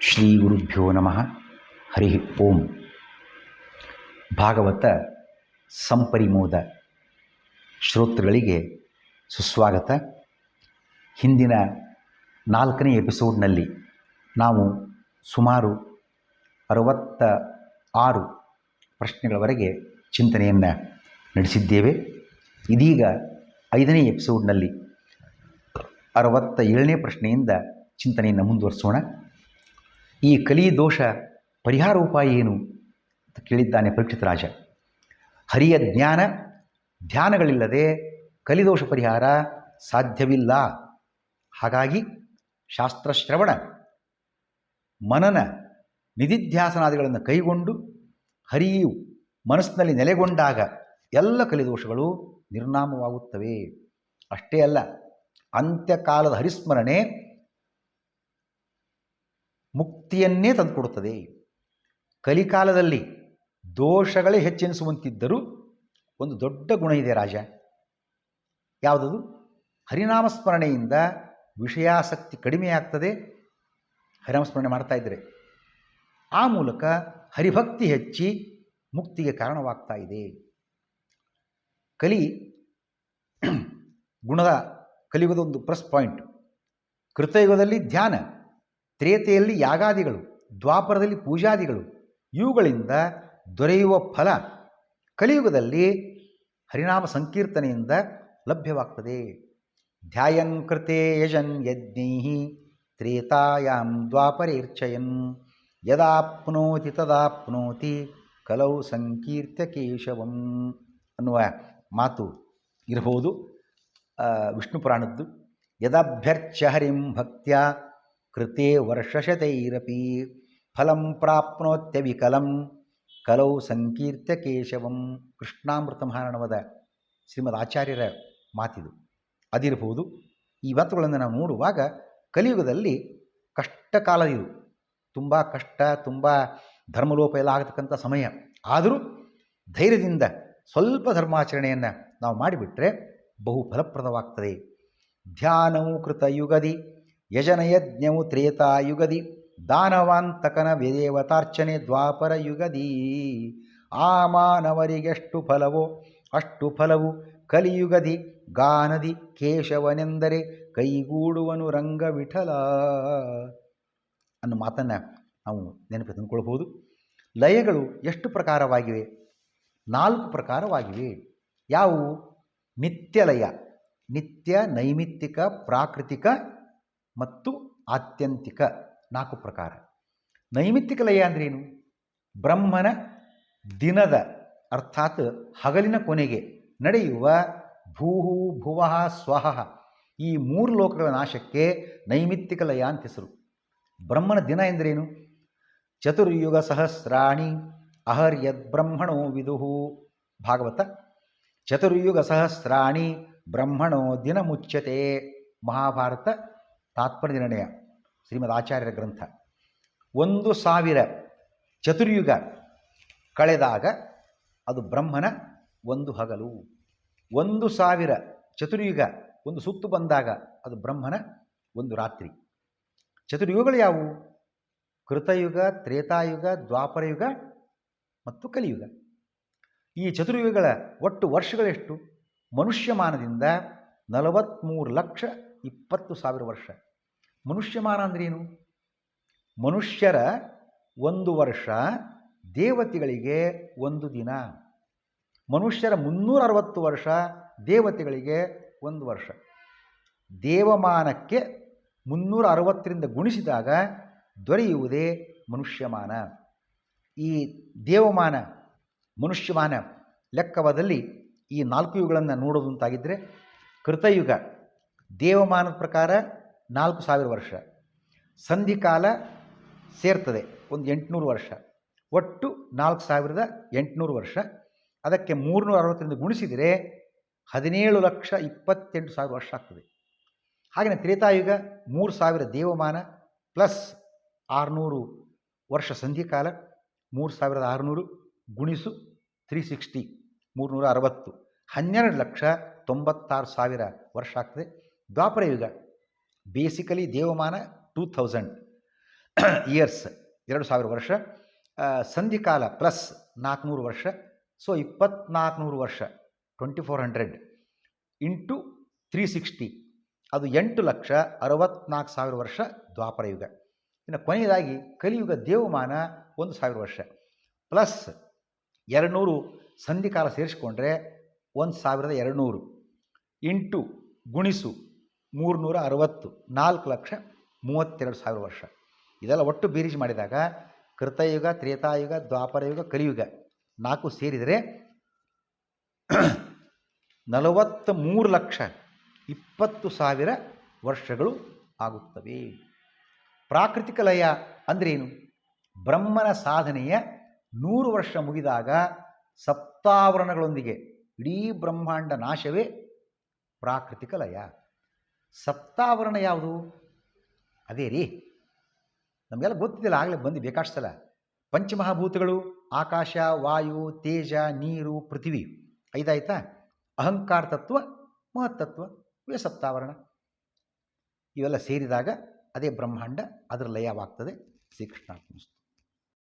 ಶ್ರೀ ಗುರುಭ್ಯೋ ನಮಃ. ಹರಿ ಓಂ. ಭಾಗವತ ಸಂಪರಿಮೋದ ಶ್ರೋತೃಗಳಿಗೆ ಸುಸ್ವಾಗತ. ಹಿಂದಿನ 4ನೇ ಎಪಿಸೋಡ್ನಲ್ಲಿ ನಾವು ಸುಮಾರು 66 ಪ್ರಶ್ನೆಗಳವರೆಗೆ ಚಿಂತನೆಯನ್ನು ನಡೆಸಿದ್ದೇವೆ. ಇದೀಗ 5ನೇ ಎಪಿಸೋಡ್ನಲ್ಲಿ 67ನೇ ಪ್ರಶ್ನೆಯಿಂದ ಚಿಂತನೆಯನ್ನು ಮುಂದುವರಿಸೋಣ. ಈ ಕಲಿ ದೋಷ ಪರಿಹಾರ ಉಪಾಯ ಏನು ಅಂತ ಕೇಳಿದ್ದಾನೆ ಪರೀಕ್ಷಿತ ರಾಜ. ಹರಿಯ ಜ್ಞಾನ ಧ್ಯಾನಗಳಿಲ್ಲದೆ ಕಲಿದೋಷ ಪರಿಹಾರ ಸಾಧ್ಯವಿಲ್ಲ. ಹಾಗಾಗಿ ಶಾಸ್ತ್ರಶ್ರವಣ ಮನನ ನಿಧಿಧ್ಯಾಸನಾದಿಗಳನ್ನು ಕೈಗೊಂಡು ಹರಿಯು ಮನಸ್ಸಿನಲ್ಲಿ ನೆಲೆಗೊಂಡಾಗ ಎಲ್ಲ ಕಲಿದೋಷಗಳು ನಿರ್ನಾಮವಾಗುತ್ತವೆ. ಅಷ್ಟೇ ಅಲ್ಲ, ಅಂತ್ಯಕಾಲದ ಹರಿಸ್ಮರಣೆ ಮುಕ್ತಿಯನ್ನೇ ತಂದುಕೊಡುತ್ತದೆ. ಕಲಿಕಾಲದಲ್ಲಿ ದೋಷಗಳೇ ಹೆಚ್ಚೆನಿಸುವಂತಿದ್ದರೂ ಒಂದು ದೊಡ್ಡ ಗುಣ ಇದೆ ರಾಜ. ಯಾವುದದು? ಹರಿನಾಮಸ್ಮರಣೆಯಿಂದ ವಿಷಯಾಸಕ್ತಿ ಕಡಿಮೆಯಾಗ್ತದೆ. ಹರಿನಾಮಸ್ಮರಣೆ ಮಾಡ್ತಾ ಇದ್ದರೆ ಆ ಮೂಲಕ ಹರಿಭಕ್ತಿ ಹೆಚ್ಚಿ ಮುಕ್ತಿಗೆ ಕಾರಣವಾಗ್ತಾ ಇದೆ. ಗುಣದ ಕಲಿಯುಗದ ಒಂದು ಪ್ಲಸ್ ಪಾಯಿಂಟ್. ಕೃತಯುಗದಲ್ಲಿ ಧ್ಯಾನ, ತ್ರೇತೆಯಲ್ಲಿ ಯಾಗಾದಿಗಳು, ದ್ವಾಪರದಲ್ಲಿ ಪೂಜಾದಿಗಳು, ಇವುಗಳಿಂದ ದೊರೆಯುವ ಫಲ ಕಲಿಯುಗದಲ್ಲಿ ಹರಿನಾಮ ಸಂಕೀರ್ತನೆಯಿಂದ ಲಭ್ಯವಾಗ್ತದೆ. ಧ್ಯಾಯನ್ ಕೃತೆ ಯಜನ್ ಯಜ್ಞೈ ತ್ರೇತಾಯಾಂ ದ್ವಾಪರೇರ್ಚಯನ್ ಯದಾಪ್ನೋತಿ ತದಾಪ್ನೋತಿ ಕಲೌ ಸಂಕೀರ್ತ್ಯ ಕೇಶವಂ ಅನ್ನುವ ಮಾತು ಇರಬಹುದು ವಿಷ್ಣು ಪುರಾಣದ್ದು. ಯದಭ್ಯರ್ಚ್ಯ ಹರಿಂ ಭಕ್ತ್ಯಾ ಕೃತೆ ವರ್ಷಶತೈರಪಿ ಫಲಂ ಪ್ರಾಪ್ನೋತ್ಯವಿಕಲಂ ಕಲೌ ಸಂಕೀರ್ತ್ಯ ಕೇಶವಂ. ಕೃಷ್ಣಾಮೃತ ಮಹಾರಣವದ ಶ್ರೀಮದ್ ಆಚಾರ್ಯರ ಮಾತಿದು. ಅದಿರಬಹುದು. ಈ ಮಾತುಗಳನ್ನು ನಾವು ನೋಡುವಾಗ ಕಲಿಯುಗದಲ್ಲಿ ಕಷ್ಟ ಕಾಲ ಇದು. ತುಂಬ ಕಷ್ಟ, ತುಂಬ ಧರ್ಮಲೋಪ ಎಲ್ಲ ಆಗತಕ್ಕಂಥ ಸಮಯ. ಆದರೂ ಧೈರ್ಯದಿಂದ ಸ್ವಲ್ಪ ಧರ್ಮಾಚರಣೆಯನ್ನು ನಾವು ಮಾಡಿಬಿಟ್ರೆ ಬಹು ಫಲಪ್ರದವಾಗ್ತದೆ. ಧ್ಯಾನವು ಕೃತಯುಗದಿ ಯಜನಯಜ್ಞವು ತ್ರೇತಾಯುಗದಿ ದಾನವಾಂತಕನ ದೇವತಾರ್ಚನೆ ದ್ವಾಪರ ಯುಗದಿ. ಆ ಮಾನವರಿಗೆಷ್ಟು ಫಲವೋ ಅಷ್ಟು ಫಲವು ಕಲಿಯುಗದಿ ಗಾನದಿ ಕೇಶವನೆಂದರೆ ಕೈಗೂಡುವನು ರಂಗ ವಿಠಲ ಅನ್ನೋ ಮಾತನ್ನು ನಾವು ನೆನಪು ತಂದುಕೊಳ್ಬೋದು. ಲಯಗಳು ಎಷ್ಟು ಪ್ರಕಾರವಾಗಿವೆ? 4 ಪ್ರಕಾರವಾಗಿವೆ. ಯಾವುವು? ನಿತ್ಯಲಯ, ನಿತ್ಯ, ನೈಮಿತ್ತಿಕ, ಪ್ರಾಕೃತಿಕ ಮತ್ತು ಆತ್ಯಂತಿಕ 4 ಪ್ರಕಾರ. ನೈಮಿತ್ತಿಕ ಲಯ ಅಂದ್ರೇನು? ಬ್ರಹ್ಮನ ದಿನದ ಅರ್ಥಾತ್ ಹಗಲಿನ ಕೊನೆಗೆ ನಡೆಯುವ ಭೂಹು ಭುವಃ ಸ್ವಹ ಈ 3 ಲೋಕಗಳ ನಾಶಕ್ಕೆ ನೈಮಿತ್ತಿಕ ಲಯ ಅಂತ ಹೆಸರು. ಬ್ರಹ್ಮನ ದಿನ ಎಂದರೇನು? ಚತುರ್ಯುಗ ಸಹಸ್ರಾಣಿ ಅಹರ್ಯದ್ ಬ್ರಹ್ಮಣೋ ವಿದುಹು. ಭಾಗವತ. ಚತುರ್ಯುಗ ಸಹಸ್ರಾಣಿ ಬ್ರಹ್ಮಣೋ ದಿನ ಮುಚ್ಯತೆ. ಮಹಾಭಾರತ ತಾತ್ಪರ್ಯ ನಿರ್ಣಯ ಶ್ರೀಮದ್ ಆಚಾರ್ಯರ ಗ್ರಂಥ. 1000 ಚತುರ್ಯುಗ ಕಳೆದಾಗ ಅದು ಬ್ರಹ್ಮನ ಒಂದು ಹಗಲು. 1000 ಚತುರ್ಯುಗ ಒಂದು ಸುತ್ತು ಬಂದಾಗ ಅದು ಬ್ರಹ್ಮನ ಒಂದು ರಾತ್ರಿ. ಚತುರ್ಯುಗಗಳು ಯಾವುವು? ಕೃತಯುಗ, ತ್ರೇತಾಯುಗ, ದ್ವಾಪರಯುಗ ಮತ್ತು ಕಲಿಯುಗ. ಈ ಚತುರ್ಯುಗಗಳ ಒಟ್ಟು ವರ್ಷಗಳೆಷ್ಟು? ಮನುಷ್ಯಮಾನದಿಂದ 43,20,000 ವರ್ಷ. ಮನುಷ್ಯಮಾನ ಅಂದ್ರೇನು? ಮನುಷ್ಯರ 1 ವರ್ಷ, ದೇವತೆಗಳಿಗೆ 1 ದಿನ. ಮನುಷ್ಯರ 360 ವರ್ಷ, ದೇವತೆಗಳಿಗೆ 1 ವರ್ಷ. ದೇವಮಾನಕ್ಕೆ 360ರಿಂದ ಗುಣಿಸಿದಾಗ ದೊರೆಯುವುದೇ ಮನುಷ್ಯಮಾನ. ಈ ದೇವಮಾನ ಮನುಷ್ಯಮಾನ ಲೆಕ್ಕವಾದಲ್ಲಿ ಈ 4 ಯುಗಗಳನ್ನು ನೋಡೋದು ಅಂತಾಗಿದ್ದರೆ, ಕೃತಯುಗ ದೇವಮಾನದ ಪ್ರಕಾರ 4,000 ವರ್ಷ, ಸಂಧಿಕಾಲ ಸೇರ್ತದೆ ಒಂದು 800 ವರ್ಷ, ಒಟ್ಟು 4,800 ವರ್ಷ. ಅದಕ್ಕೆ 360ರಿಂದ ಗುಣಿಸಿದರೆ 17,28,000 ವರ್ಷ ಆಗ್ತದೆ. ಹಾಗೆಯೇ ತ್ರೇತಾಯುಗ 3,000 ದೇವಮಾನ ಪ್ಲಸ್ 600 ವರ್ಷ ಸಂಧಿಕಾಲ. 3,600 ಗುಣಿಸು 360, 360, 12,96,000 ವರ್ಷ ಆಗ್ತದೆ. ದ್ವಾಪರ ಯುಗ ಬೇಸಿಕಲಿ ದೇವಮಾನ 2000, ಇಯರ್ಸ್ 2000 ವರ್ಷ, ಸಂಧಿಕಾಲ ಪ್ಲಸ್ 400 ವರ್ಷ, ಸೊ 2400 ವರ್ಷ 2400 ಇಂಟು 360 ಅದು 8,64,000 ವರ್ಷ ದ್ವಾಪರ ಯುಗ. ಇನ್ನು ಕೊನೆಯದಾಗಿ ಕಲಿಯುಗ ದೇವಮಾನ 1,000 ವರ್ಷ ಪ್ಲಸ್ 200 ಸಂಧಿಕಾಲ ಸೇರಿಸ್ಕೊಂಡ್ರೆ 1,200 ಇಂಟು ಗುಣಿಸು 360 4,32,000 ವರ್ಷ. ಇದೆಲ್ಲ ಒಟ್ಟು ಬೇರೀಜ್ ಮಾಡಿದಾಗ ಕೃತಯುಗ, ತ್ರೇತಾಯುಗ, ದ್ವಾಪರಯುಗ, ಕಲಿಯುಗ 4 ಸೇರಿದರೆ 43,20,000 ವರ್ಷಗಳು ಆಗುತ್ತವೆ. ಪ್ರಾಕೃತಿಕ ಲಯ ಅಂದ್ರೇನು? ಬ್ರಹ್ಮನ ಸಾಧನೆಯ 100 ವರ್ಷ ಮುಗಿದಾಗ ಸಪ್ತಾವರಣಗಳೊಂದಿಗೆ ಇಡೀ ಬ್ರಹ್ಮಾಂಡ ನಾಶವೇ ಪ್ರಾಕೃತಿಕ ಲಯ. ಸಪ್ತಾವರಣ ಯಾವುದು? ಅದೇ ರೀ, ನಮಗೆಲ್ಲ ಗೊತ್ತಿದ್ದಿಲ್ಲ, ಆಗಲೇ ಬಂದು ಬೇಕಾಷ್ಟು ಸಲ. ಪಂಚಮಹಾಭೂತಗಳು ಆಕಾಶ, ವಾಯು, ತೇಜ, ನೀರು, ಪೃಥ್ವಿ 5 ಆಯ್ತಾ? ಅಹಂಕಾರ ತತ್ವ, ಮಹತ್ತತ್ವ, ಇವೇ ಸಪ್ತಾವರಣ. ಇವೆಲ್ಲ ಸೇರಿದಾಗ ಅದೇ ಬ್ರಹ್ಮಾಂಡ, ಅದರ ಲಯವಾಗ್ತದೆ. ಶ್ರೀಕೃಷ್ಣ.